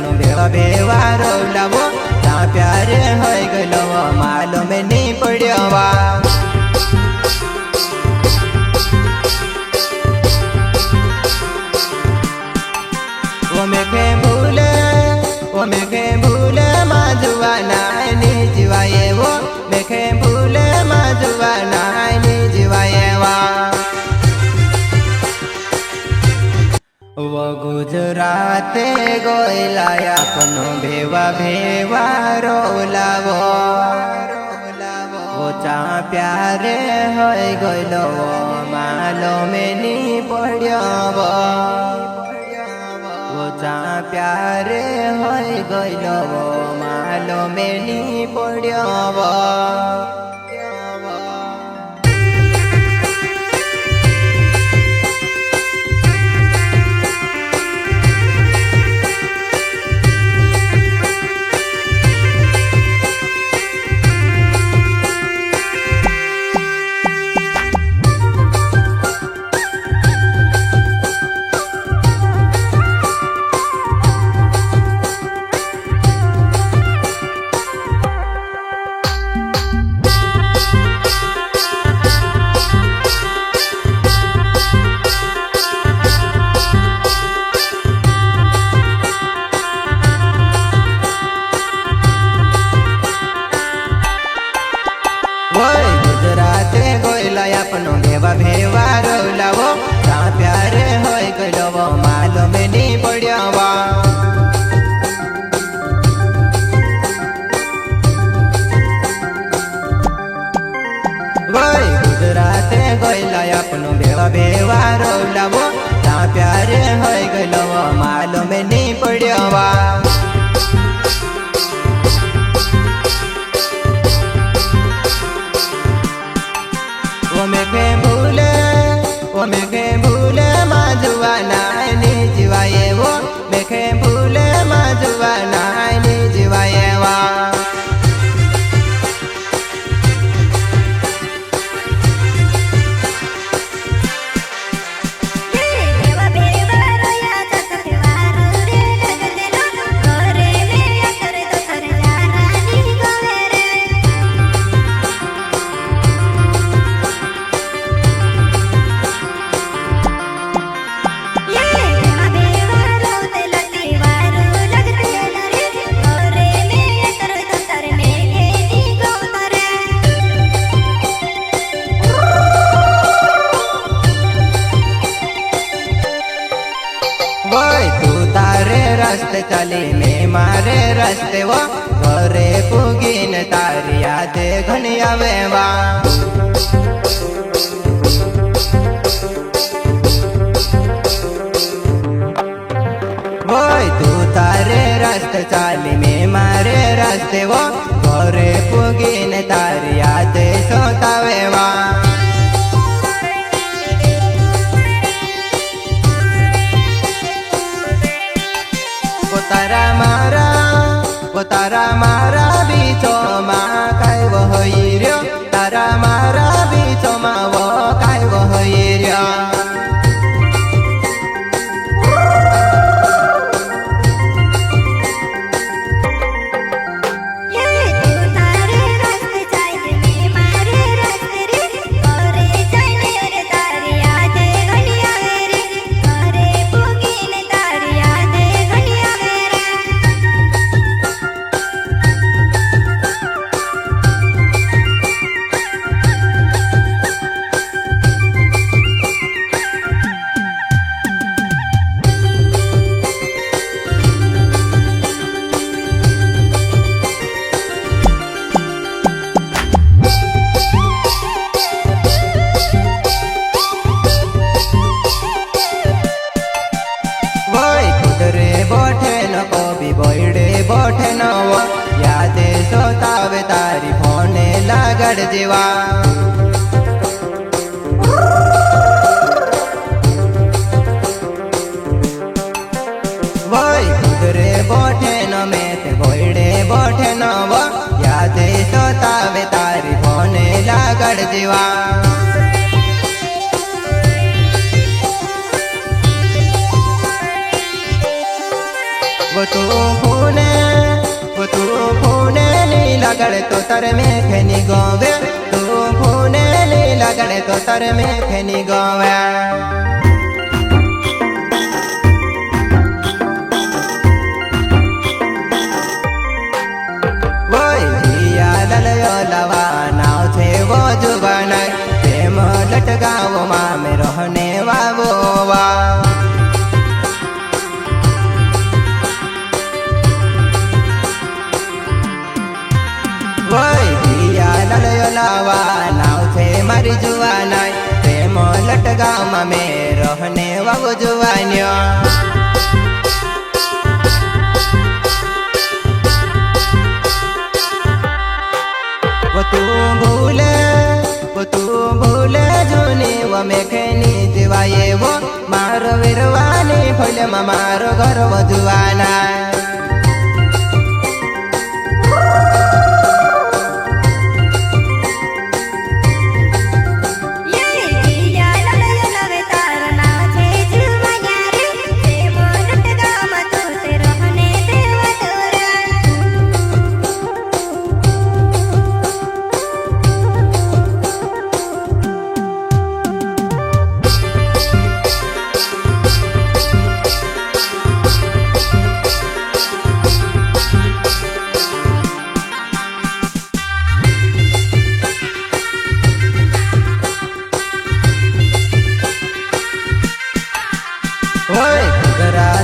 अपनो भेवा भेवा रोलावो ता प्यारे होय गलो मालूम नहीं पड़वा। वो मेघे भूले माजुवाना नी जीवाये वो मेघे भूले माजुवाना नी जीवाये वा। वो गुजराते गोयलाया अपनो भेवा भेवा रोलावो वो चा प्यारे होय गलो मालूम नहीं पड़वा। वो चा प्यारे होय गलो मालूम नहीं पड़वा। गुजराते गोयला अपनो भेवा भेवा रोलावो ता प्यारे होय गलो मालूम नहीं पड़वा। गुजराते गोयला अपनो भेवा भेवा रोलावो ता प्यारे होय गलो मालूम नहीं पड़वा। वो मेघे भूले माजुवाना नी जीवाये वो मेघे भूले माजुवाना नी जीवाये वा। तू तारे रास्ते चली मैं मारे रास्ते वो घरे पुगीन तारी यादे घनी आवे वा। तू तारे रास्ते चली मैं मारे रास्ते वो घरे पुगीन तारी यादे सोतावे वा। तारा मारा बीचो मा काय वो होइर्यो तारा मारा बीचो मा वो काय वो होइर्यो। बोठे न वो यादे सोतावे तारी फोने लागड़ जीवा। वही गुजरे बोठे न में ते गोइडे बोठे न वो यादे सोतावे तारी फोने लागड़ जीवा। वो तू फूने नी लगड़ तो तर में फेनी गोवे, तू फूने नी लगड़ तो तर में फेनी गोवे। लवा नाव छे वो जुबान प्रेम लटकाव माँ में रहने वावोवा। लवा नाव छे मारी जुआन प्रेम लटकाव माँ में रहने वावो जुआनिया। वो तू भूले जूनी वो मेखेनी जीवाये वो मारो वीरवानी फैले मारो घर वो जुआना।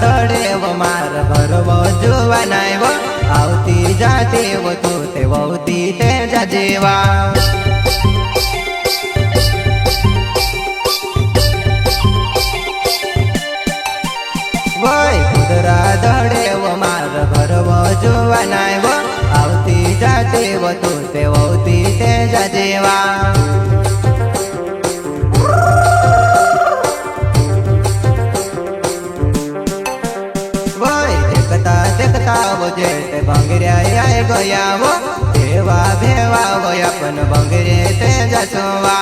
दड़े वो मार घर वो जुआन वो आवती जाते वो तू ते वौती ते जजेवा। खुदरा दड़े वो मार घर वो जुआन वो आवती जाते वो तू ते वौती ते जजेवा। देखता वो जेते बंगरिया आए गया वो देवा भेवा वो अपन बंगरे ते जसवा।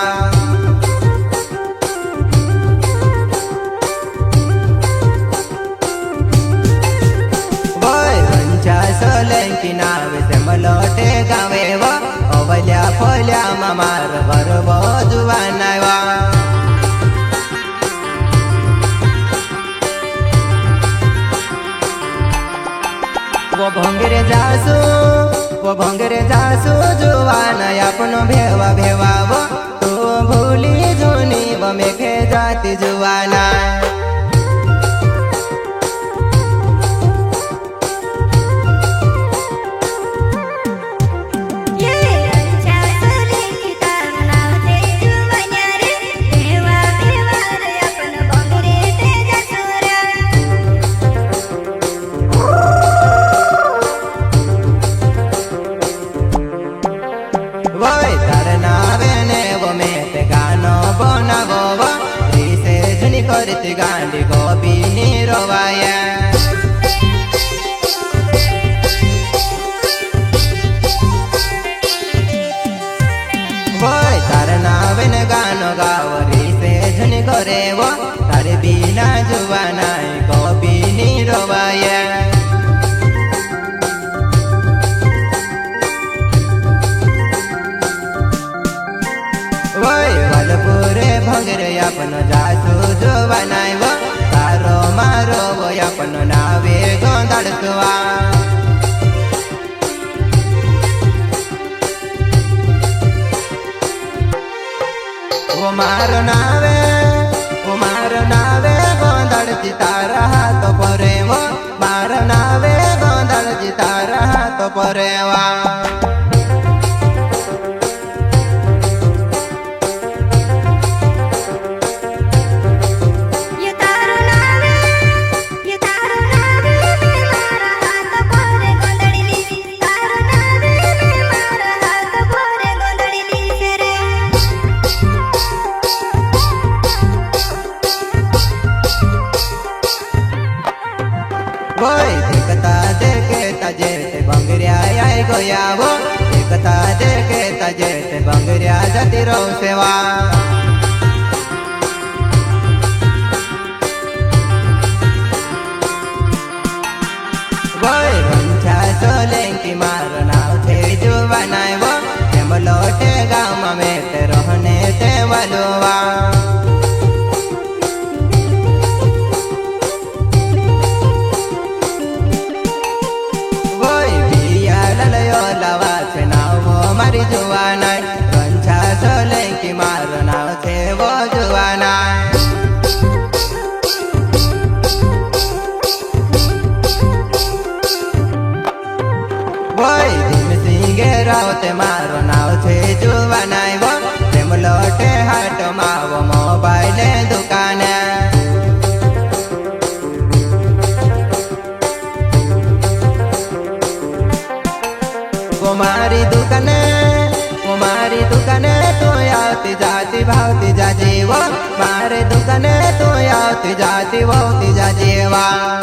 वंचा सोलंकी नाव से मलोटे गावे वो अवल्या फोल्या मार घर वो जुआन वा। वो भंगरे जासू जुआन अपनो भेवा भेवा वो तू भूली जूनी वो मेघे जाती जुआना। करती गांडी गोपी निरवाया। तार नावेन गानो गावरी से झन करे वो तारे बिना जुआन गोपी निरवाया। वालपुरे भंगरे अपनो जासू जुआन वो तारो मारो वो अपनो नावे गोंदड़सवा। वो मारो नावे गोंदड़ची तारा हाथ परे वो मारो नावे गोंदड़ची तारा हाथ परे वा। देखता देखता जेते बंगरिया आए गया वो देखता देखता जेते बंगरिया जाती रो सेवा। ત્રીજા દીવો ત્રીજા જેવા